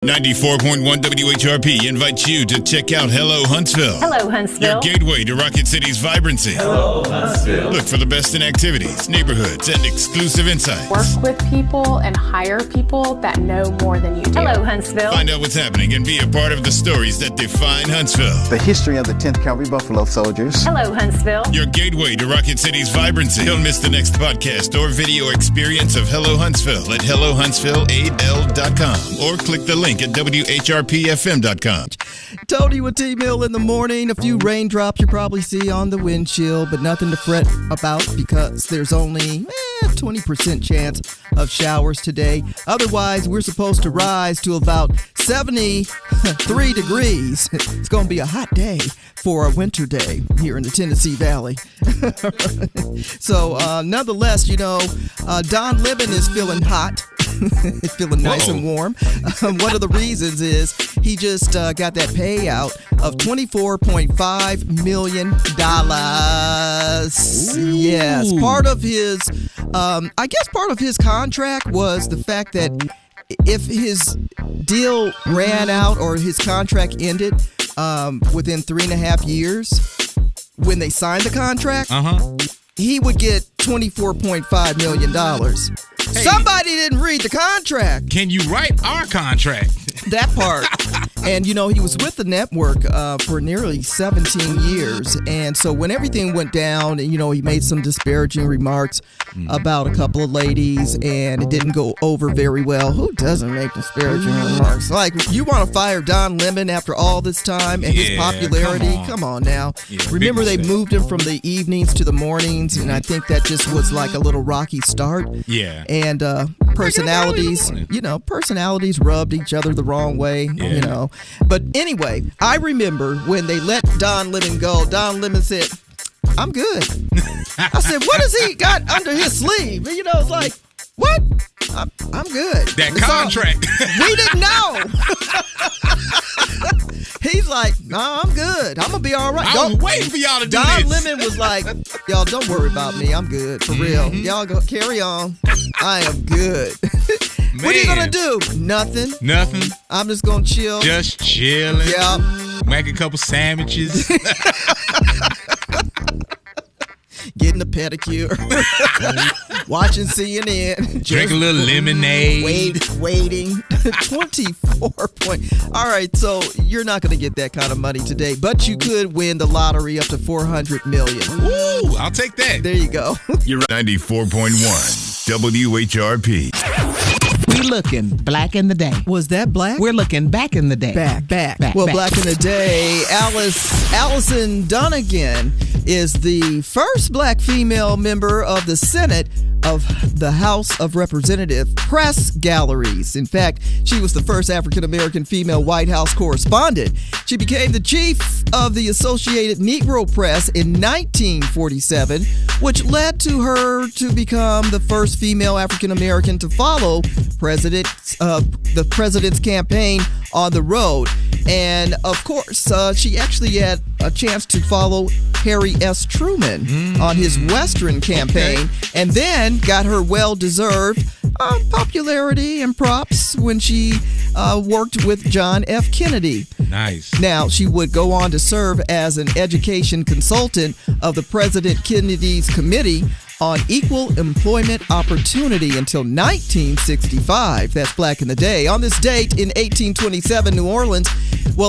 94.1 WHRP invites you to check out Hello Huntsville. Hello, Huntsville. Your gateway to Rocket City's vibrancy. Hello, Huntsville. Look for the best in activities, neighborhoods, and exclusive insights. Work with people and hire people that know more than you do. Hello, Huntsville. Find out what's happening and be a part of the stories that define Huntsville. The history of the 10th Cavalry Buffalo Soldiers. Hello, Huntsville. Your gateway to Rocket City's vibrancy. Don't miss the next podcast or video experience of Hello Huntsville at HelloHuntsvilleAL.com or click the link at WHRPFM.com. Tony with T-Mill in the morning. A few raindrops you probably see on the windshield, but nothing to fret about because there's only 20% chance of showers today. Otherwise, we're supposed to rise to about 73 degrees. It's going to be a hot day for a winter day here in the Tennessee Valley. So, nonetheless, Don Lemon is feeling hot. It's feeling nice and warm. One of the reasons is he just got that payout of $24.5 million. Yes. Part of his, part of his contract was the fact that if his deal ran out or his contract ended within 3.5 years, when they signed the contract, he would get $24.5 million. Hey, somebody didn't read the contract. Can you write our contract? That part. And, he was with the network for nearly 17 years. And so when everything went down, he made some disparaging remarks about a couple of ladies, and it didn't go over very well. Who doesn't make disparaging remarks? Like, you want to fire Don Lemon after all this time and his popularity? Come on now. Yeah, remember, they moved him from the evenings to the mornings, and I think that just was like a little rocky start. Yeah. And personalities rubbed each other the wrong way, But anyway, I remember when they let Don Lemon go, Don Lemon said, "I'm good." I said, "What has he got under his sleeve?" And, it's like, what? I'm good. That contract. We didn't know. He's like, "No, I'm good. I'm going to be all right." I was waiting for y'all to do Don this. Lemon was like, "Y'all don't worry about me. I'm good. For real. Y'all go carry on. I am good." What are you going to do? Nothing. I'm just going to chill. Just chilling. Yep. Make a couple sandwiches. Getting a pedicure. Watching CNN. Drink a little lemonade. Waiting. 24 points. All right, so you're not going to get that kind of money today, but you could win the lottery up to $400 million. Ooh, I'll take that. There you go. You're 94.1 WHRP. We looking black in the day. Was that black? We're looking back in the day. Back. Well, back in the day, Allison Dunnigan is the first black female member of the Senate of the House of Representatives Press Galleries. In fact, she was the first African-American female White House correspondent. She became the chief of the Associated Negro Press in 1947, which led to her to become the first female African-American to follow the president's campaign on the road. And, of course, she actually had a chance to follow Harry S. Truman on his Western campaign, and then got her well-deserved popularity and props when she worked with John F. Kennedy. Nice. Now, she would go on to serve as an education consultant of the President Kennedy's Committee on Equal Employment Opportunity until 1965. That's back in the day. On this date in 1827, New Orleans,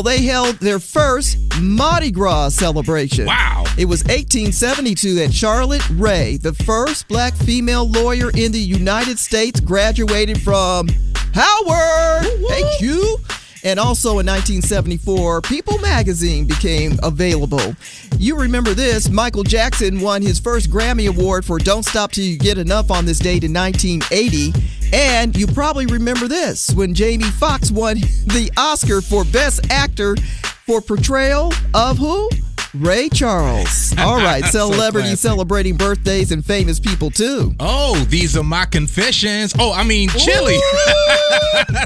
they held their first Mardi Gras celebration. Wow. It was 1872 that Charlotte Ray, the first black female lawyer in the United States, graduated from Howard. Thank you. And also in 1974, People magazine became available. You remember this, Michael Jackson won his first Grammy Award for Don't Stop Till You Get Enough on this date in 1980. And you probably remember this, when Jamie Foxx won the Oscar for Best Actor for portrayal of who? Ray Charles. All right, celebrity celebrating birthdays and famous people too. Oh, these are my confessions. Chili.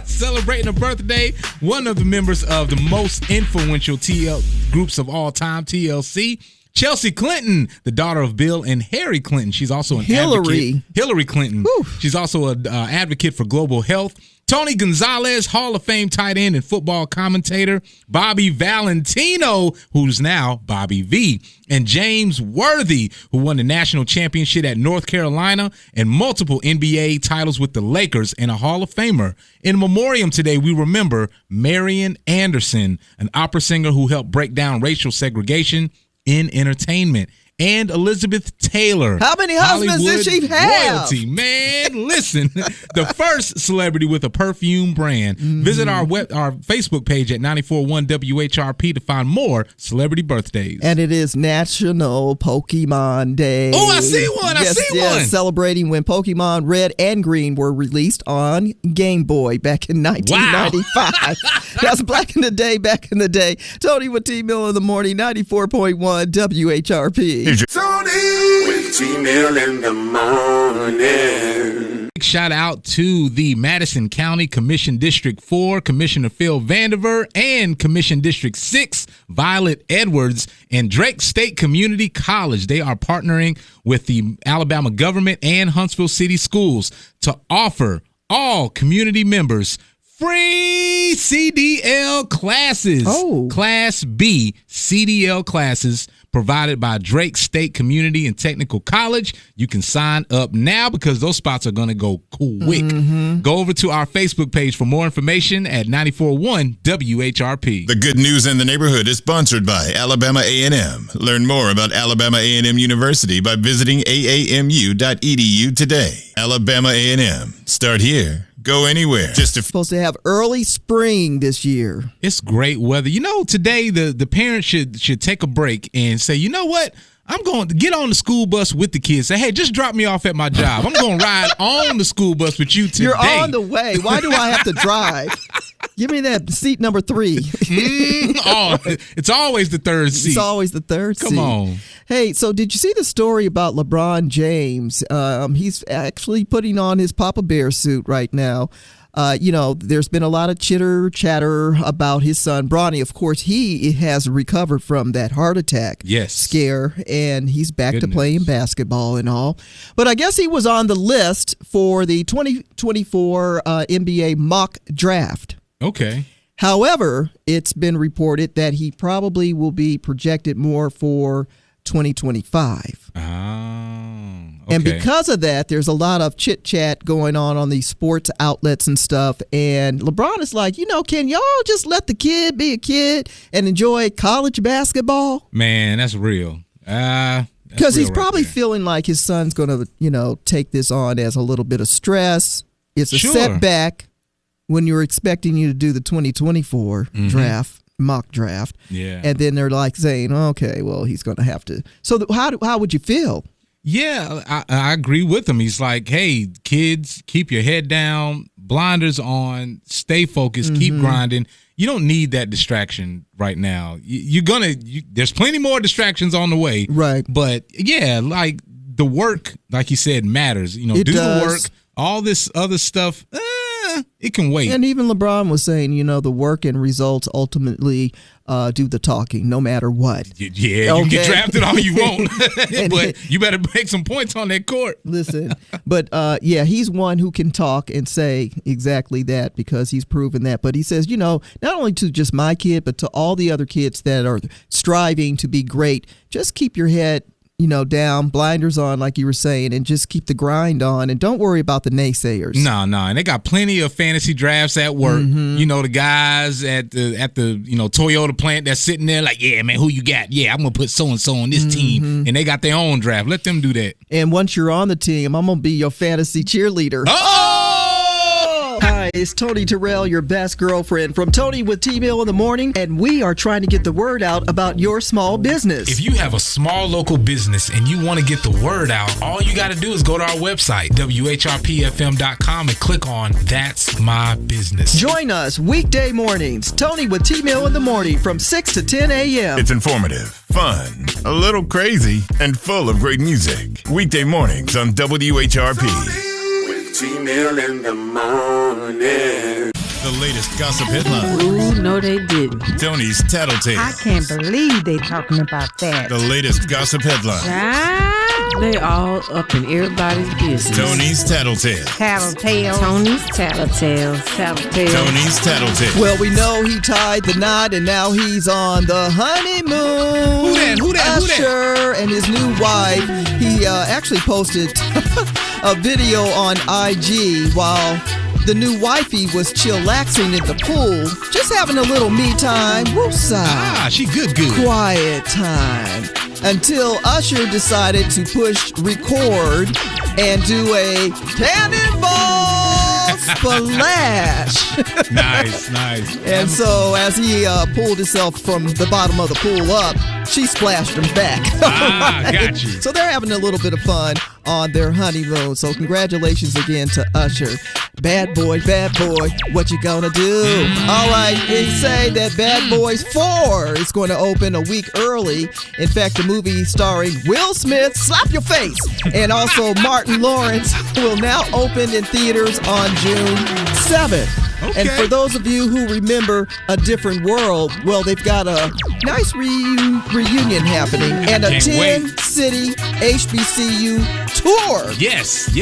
Celebrating a birthday. One of the members of the most influential TL groups of all time, TLC. Chelsea Clinton, the daughter of Bill and Harry Clinton. She's also an advocate. Hillary Clinton. Whew. She's also an advocate for global health. Tony Gonzalez, Hall of Fame tight end and football commentator. Bobby Valentino, who's now Bobby V. And James Worthy, who won the national championship at North Carolina and multiple NBA titles with the Lakers, and a Hall of Famer. In memoriam today, we remember Marian Anderson, an opera singer who helped break down racial segregation in entertainment. And Elizabeth Taylor. How many husbands did she have? Royalty, man. Listen, the first celebrity with a perfume brand. Visit our Facebook page at 94.1 WHRP to find more celebrity birthdays. And it is National Pokemon Day. Oh, I see one. I see one. Celebrating when Pokemon Red and Green were released on Game Boy back in 1995. Wow. That's Black in the Day, back in the day. Tony with T-Mill in the morning, 94.1 WHRP. Tony with T-Mill in the morning. Big shout out to the Madison County Commission District 4, Commissioner Phil Vandiver, and Commission District 6, Violet Edwards, and Drake State Community College. They are partnering with the Alabama government and Huntsville City Schools to offer all community members free CDL classes. Oh. Class B CDL classes provided by Drake State Community and Technical College. You can sign up now because those spots are going to go quick. Go over to our Facebook page for more information at 94.1 WHRP. The Good News in the Neighborhood is sponsored by Alabama A&M. Learn more about Alabama A&M University by visiting aamu.edu today. Alabama A&M. Start here. Go anywhere. Supposed to have early spring this year. It's great weather. You know, today the parents should take a break and say, you know what? I'm going to get on the school bus with the kids. Say, hey, just drop me off at my job. I'm going to ride on the school bus with you today. You're on the way. Why do I have to drive? Give me that seat number 3. It's always the third seat. It's always the third seat. Come on. Hey, so did you see the story about LeBron James? He's actually putting on his Papa Bear suit right now. There's been a lot of chatter about his son, Bronny. Of course, he has recovered from that heart attack scare, and he's back to playing basketball and all. But I guess he was on the list for the 2024 NBA mock draft. Okay. However, it's been reported that he probably will be projected more for 2025. Okay. And because of that, there's a lot of chit-chat going on these sports outlets and stuff. And LeBron is like, can y'all just let the kid be a kid and enjoy college basketball? Man, that's real. Because he's probably feeling like his son's going to, take this on as a little bit of stress. It's a setback when you're expecting you to do the 2024 mock draft. Yeah. And then they're like saying, okay, well, he's going to have to. So how would you feel? Yeah, I agree with him. He's like, hey, kids, keep your head down, blinders on, stay focused, keep grinding. You don't need that distraction right now. There's plenty more distractions on the way. Right. But yeah, like the work, like you said, matters. Do the work. All this other stuff, it can wait. And even LeBron was saying, the work and results ultimately do the talking, no matter what. Yeah, you can get drafted all you want, but you better make some points on that court. Listen, but he's one who can talk and say exactly that because he's proven that. But he says, not only to just my kid, but to all the other kids that are striving to be great, just keep your head down, blinders on, like you were saying, and just keep the grind on, and don't worry about the naysayers. No, and they got plenty of fantasy drafts at work. The guys at the Toyota plant that's sitting there like, yeah, man, who you got? Yeah, I'm gonna put so and so on this team, and they got their own draft. Let them do that. And once you're on the team, I'm gonna be your fantasy cheerleader. Hi, it's Tony Terrell, your best girlfriend from Tony with T-Mill in the morning, and we are trying to get the word out about your small business. If you have a small local business and you want to get the word out, all you got to do is go to our website, WHRPFM.com, and click on That's My Business. Join us weekday mornings, Tony with T-Mill in the morning from 6 to 10 a.m. It's informative, fun, a little crazy, and full of great music. Weekday mornings on WHRP. T-Mill in the morning. The latest gossip headlines. Ooh, no, they didn't. Tony's Tattletale. I can't believe they talking about that. The latest gossip headlines. They all up in everybody's business. Tony's Tattletale. Tattletale. Tony's Tattletale. Tattletale. Tony's Tattletale. Well, we know he tied the knot, and now he's on the honeymoon. Who that? Usher and his new wife. He actually posted a video on IG while the new wifey was chillaxing in the pool, just having a little me time. Woosah. She good. Quiet time. Until Usher decided to push record and do a cannonball splash. Nice. And so as he pulled himself from the bottom of the pool up, she splashed him back. Right. Got you. So they're having a little bit of fun on their honeymoon. So congratulations again to Usher. Bad boy, what you gonna do? All right, they say that Bad Boys 4 is going to open a week early. In fact, the movie starring Will Smith, slap your face, and also Martin Lawrence will now open in theaters on June 7th. Okay. And for those of you who remember A Different World, well, they've got a nice reunion happening and a 10-city HBCU tour. Yes.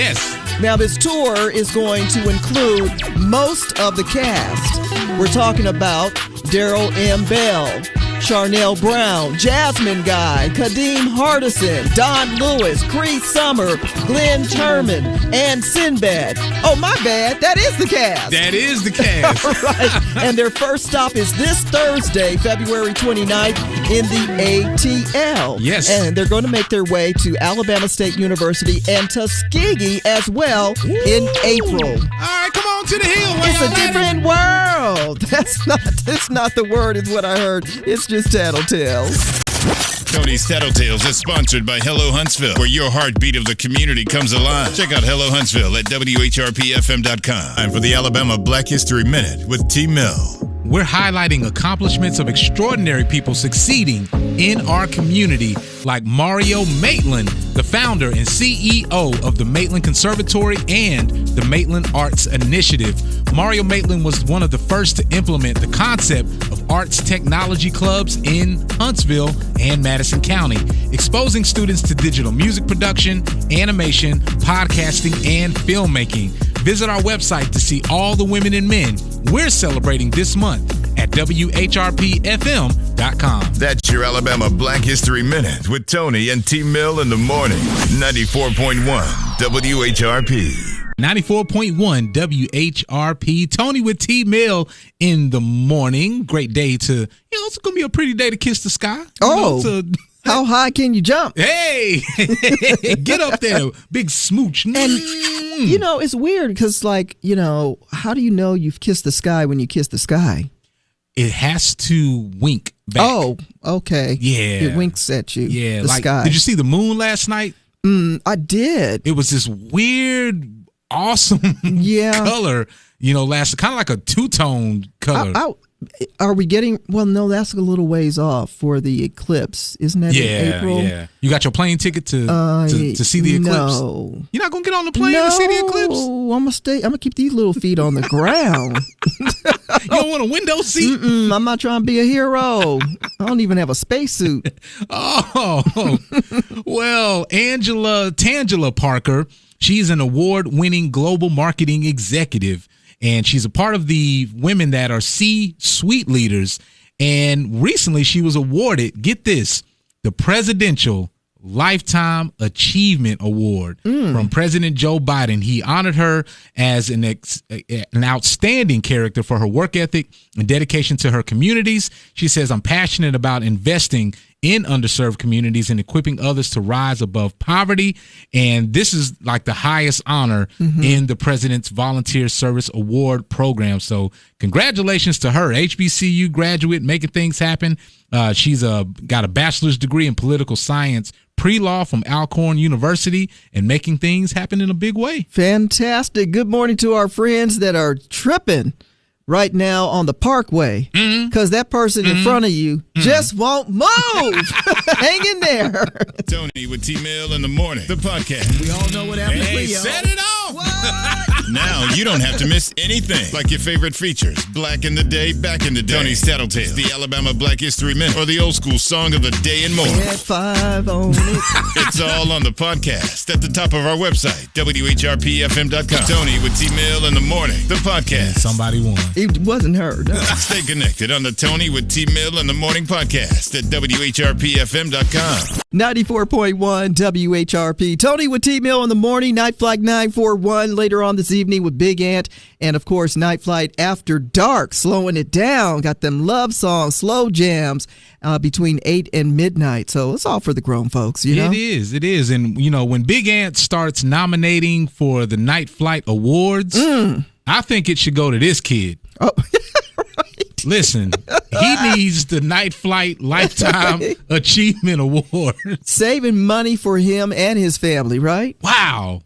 Now, this tour is going to include most of the cast. We're talking about Daryl M. Bell, Charnel Brown, Jasmine Guy, Kadeem Hardison, Don Lewis, Cree Summer, Glenn Turman, and Sinbad. Oh, my bad. That is the cast. That is the cast. Right. And their first stop is this Thursday, February 29th, in the ATL. Yes. And they're going to make their way to Alabama State University and Tuskegee as well in April. All right, come on to the hill. It's a different world. That's not the word, is what I heard. It's just tattletales. Tony's Tattletales is sponsored by Hello Huntsville, where your heartbeat of the community comes alive. Check out Hello Huntsville at WHRPFM.com. And for the Alabama Black History Minute with T. Mill. We're highlighting accomplishments of extraordinary people succeeding in our community, like Mario Maitland, the founder and CEO of the Maitland Conservatory and the Maitland Arts Initiative. Mario Maitland was one of the first to implement the concept of arts technology clubs in Huntsville and Madison County, exposing students to digital music production, animation, podcasting, and filmmaking. Visit our website to see all the women and men we're celebrating this month at WHRPFM.com. That's your Alabama Black History Minute with Tony and T. Mill in the morning. 94.1 WHRP. 94.1 WHRP. Tony with T. Mill in the morning. Great day to, it's going to be a pretty day to kiss the sky. How high can you jump? Hey, get up there. Big smooch. And, it's weird because, how do you know you've kissed the sky when you kiss the sky? It has to wink back. Oh, okay. Yeah. It winks at you. Yeah. The sky. Did you see the moon last night? I did. It was this weird, awesome color, last kind of like a two-tone color. Are we getting? Well, no, that's a little ways off for the eclipse, isn't that in April? Yeah. You got your plane ticket to see the eclipse? No. You're not gonna get on the plane to see the eclipse? No, I'm gonna keep these little feet on the ground. You don't want a window seat? I'm not trying to be a hero. I don't even have a spacesuit. Oh, well, Tangela Parker. She's an award-winning global marketing executive. And she's a part of the women that are C-suite leaders. And recently she was awarded, get this, the Presidential Lifetime Achievement Award from President Joe Biden. He honored her as an outstanding character for her work ethic and dedication to her communities. She says, I'm passionate about investing in underserved communities and equipping others to rise above poverty. And this is like the highest honor in the President's Volunteer Service Award program. So congratulations to her, HBCU graduate, making things happen. She's got a bachelor's degree in political science, pre-law from Alcorn University, and making things happen in a big way. Fantastic. Good morning to our friends that are tripping right now on the Parkway because that person in front of you just won't move. Hang in there. Tony with T-Mill in the morning. The podcast. We all know what happened to Leo. Set it off. Now you don't have to miss anything. Like your favorite features. Black in the Day, Back in the Day. Tony's Tattletale. The Alabama Black History Minute. Or the old school song of the day and more. At 5 on it. It's all on the podcast at the top of our website, WHRPFM.com. Tony with T-Mill in the morning. The podcast. Somebody won. It wasn't her. No. Stay connected on the Tony with T-Mill in the morning podcast at WHRPFM.com. 94.1 WHRP. Tony with T-Mill in the morning. Night Flight 941 later on this evening with Big Ant. And, of course, Night Flight After Dark, slowing it down. Got them love songs, slow jams between 8 and midnight. So it's all for the grown folks, you know? It is. And, you know, when Big Ant starts nominating for the Night Flight Awards, I think it should go to this kid. Oh, Listen, he needs the Night Flight Lifetime Achievement Award. Saving money for him and his family, right? Wow.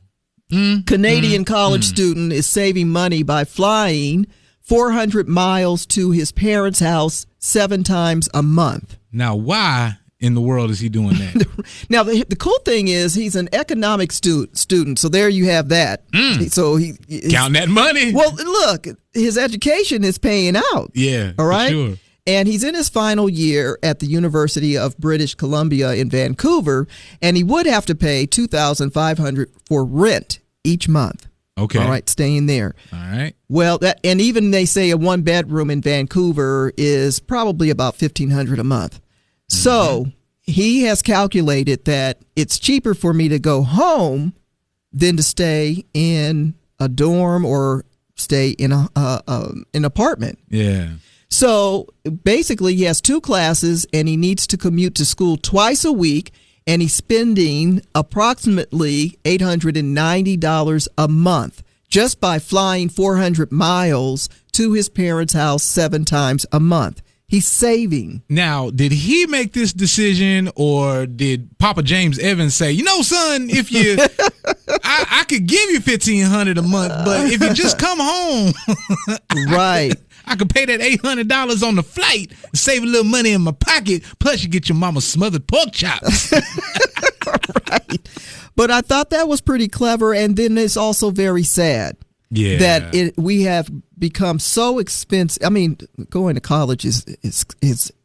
Canadian college student is saving money by flying 400 miles to his parents' house 7 times a month. Now, why in the world is he doing that? Now, the cool thing is he's an economics student, so there you have that. So he Count that money. Well, look, his education is paying out. Yeah, all right. For sure. And he's in his final year at the University of British Columbia in Vancouver, and he would have to pay $2,500 for rent each month. Okay. All right, staying there. All right. Well, and even they say a 1-bedroom in Vancouver is probably about $1,500 a month. So he has calculated that it's cheaper for me to go home than to stay in a dorm or stay in an apartment. Yeah. So basically, he has 2 classes and he needs to commute to school twice a week, and he's spending approximately $890 a month just by flying 400 miles to his parents' house 7 times a month. He's saving. Now, did he make this decision, or did Papa James Evans say, you know, son, if you, I could give you $1,500 a month, but if you just come home, right, I could pay that $800 on the flight, save a little money in my pocket, plus you get your mama smothered pork chops. Right. But I thought that was pretty clever, and then it's also very sad. Yeah. That we have become so expensive. I mean, going to college is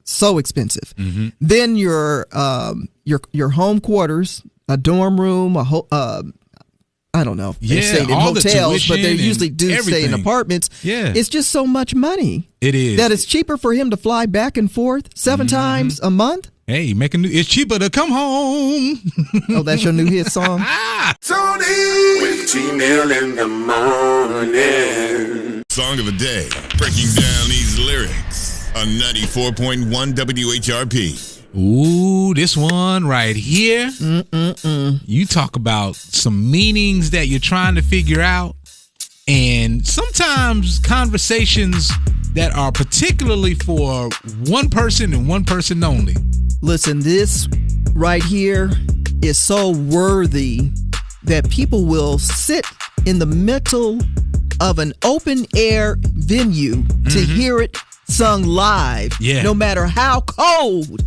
so expensive. Then your home quarters, a dorm room, I don't know. They stayed in hotels, but they usually do stay in apartments. Yeah. It's just so much money. It is. That it's cheaper for him to fly back and forth 7 times a month. Hey, it's cheaper to come home. Oh, that's your new hit song? Tony with T-Mill in the morning. Song of the day. Breaking down these lyrics on 94.1 WHRP. Ooh, this one right here. You talk about some meanings that you're trying to figure out, and sometimes conversations that are particularly for one person and one person only. Listen, this right here is so worthy that people will sit in the middle of an open air venue to hear it sung live, no matter how cold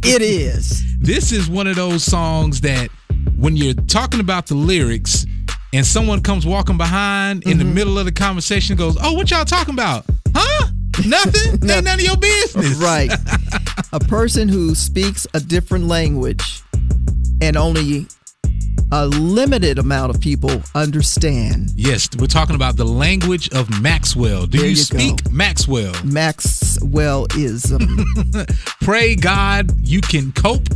it is. This is one of those songs that when you're talking about the lyrics and someone comes walking behind in the middle of the conversation, goes, oh, what y'all talking about? Huh? Nothing? Ain't none of your business. Right. A person who speaks a different language and only a limited amount of people understand. Yes, we're talking about the language of Maxwell. Do you speak Maxwell? Maxwellism. Pray God you can cope.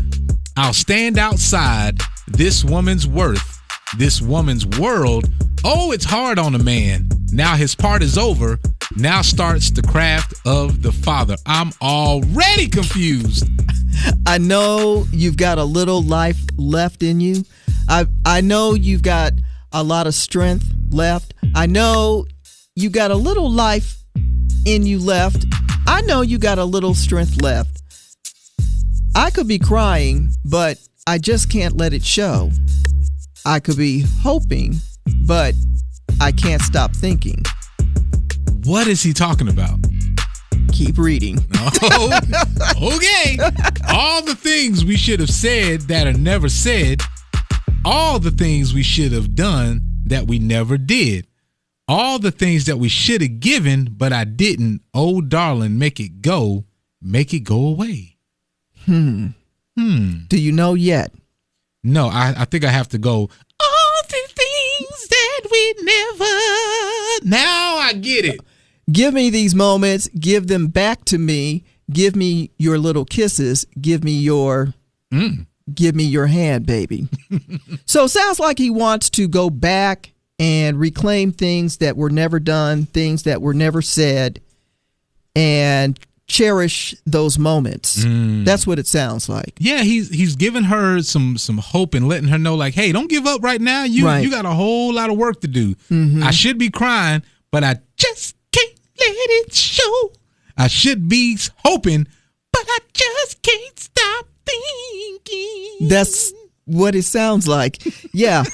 I'll stand outside this woman's worth, this woman's world. Oh, it's hard on a man. Now his part is over. Now starts the craft of the father. I'm already confused. I know you've got a little life left in you. I know you've got a lot of strength left. I know you got a little life in you left. I know you got a little strength left. I could be crying, but I just can't let it show. I could be hoping, but I can't stop thinking. What is he talking about? Keep reading. Oh, okay. All the things we should have said that are never said. All the things we should have done that we never did. All the things that we should have given, but I didn't. Oh, darling, make it go away. Do you know yet? No, I think I have to go. All the things that we never. Now I get it. Give me these moments. Give them back to me. Give me your little kisses. Give me your hand, baby. So it sounds like he wants to go back and reclaim things that were never done, things that were never said, and cherish those moments. That's what it sounds like. Yeah, he's giving her some hope and letting her know, like, hey, don't give up right now. You got a whole lot of work to do. I should be crying, but I just can't let it show. I should be hoping, but I just can't stop thinking. That's what it sounds like. Yeah.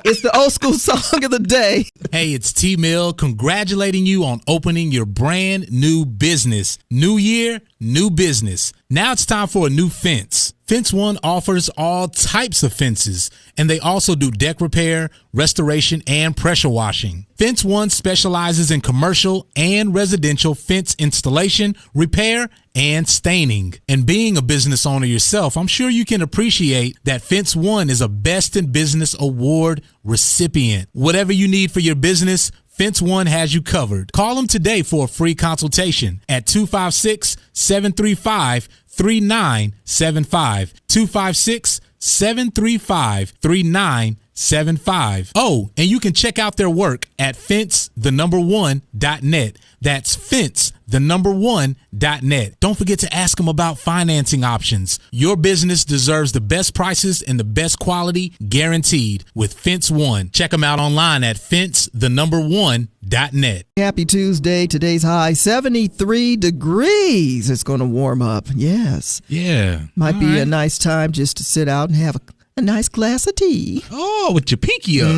It's the old school song of the day. Hey, it's T-Mill congratulating you on opening your brand new business. New year, new business. Now it's time for a new fence. Fence One offers all types of fences, and they also do deck repair, restoration, and pressure washing. Fence One specializes in commercial and residential fence installation, repair, and staining. And being a business owner yourself, I'm sure you can appreciate that Fence One is a Best in Business Award recipient. Whatever you need for your business, Fence One has you covered. Call them today for a free consultation at 256-735-3975. 256-735-3975. Oh, and you can check out their work at fence1.net. That's fence1.net. Don't forget to ask them about financing options. Your business deserves the best prices and the best quality guaranteed with Fence One. Check them out online at fence1.net. Happy Tuesday. Today's high 73 degrees. It's going to warm up. Yes. Yeah. Might be a nice time just to sit out and have a nice glass of tea. Oh, with your pinky up.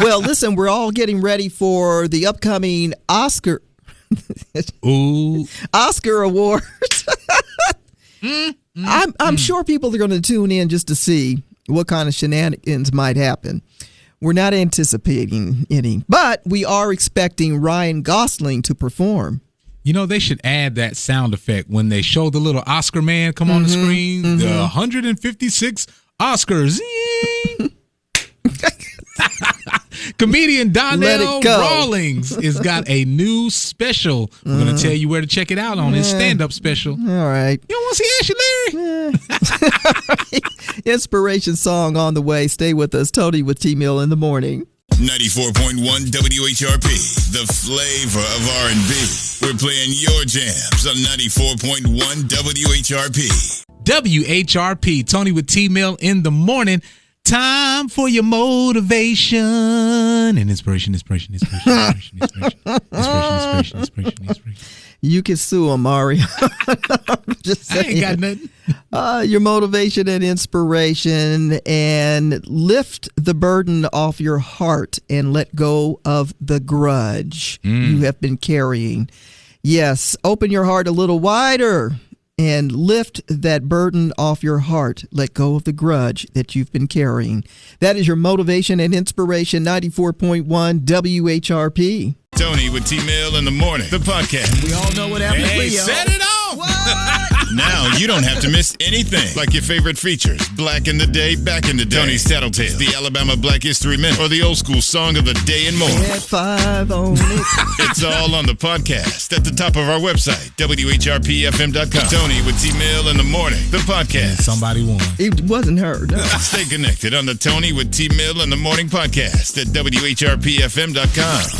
Well, listen, we're all getting ready for the upcoming Oscar Awards. I'm sure people are going to tune in just to see what kind of shenanigans might happen. We're not anticipating any, but we are expecting Ryan Gosling to perform. You know, they should add that sound effect when they show the little Oscar man come on the screen. The 156 Oscars. Comedian Donnell Rawlings has got a new special. We're going to tell you where to check it out on his stand-up special. All right. You don't want to see Ashley Larry? Inspiration song on the way. Stay with us. Tony with T-Mill in the morning. 94.1 WHRP, the flavor of R&B. We're playing your jams on 94.1 WHRP. WHRP, Tony with T-Mill in the morning. Time for your motivation and inspiration. You can sue him, Mario. Just saying. I ain't got nothing. Your motivation and inspiration, and lift the burden off your heart and let go of the grudge you have been carrying. Yes, open your heart a little wider and lift that burden off your heart. Let go of the grudge that you've been carrying. That is your motivation and inspiration. 94.1 WHRP. Tony with T-Mill in the morning, the podcast. We all know what happened to Leo. Set it off. Now you don't have to miss anything, like your favorite features, Black in the Day, Back in the Day, Tony's Tattletale, the Alabama Black History Minute, or the old school song of the day and more. At 5 on it. It's all on the podcast at the top of our website, WHRPFM.com. Tony with T-Mill in the morning, the podcast. Somebody won. It wasn't her. No. Stay connected on the Tony with T-Mill in the morning podcast at WHRPFM.com.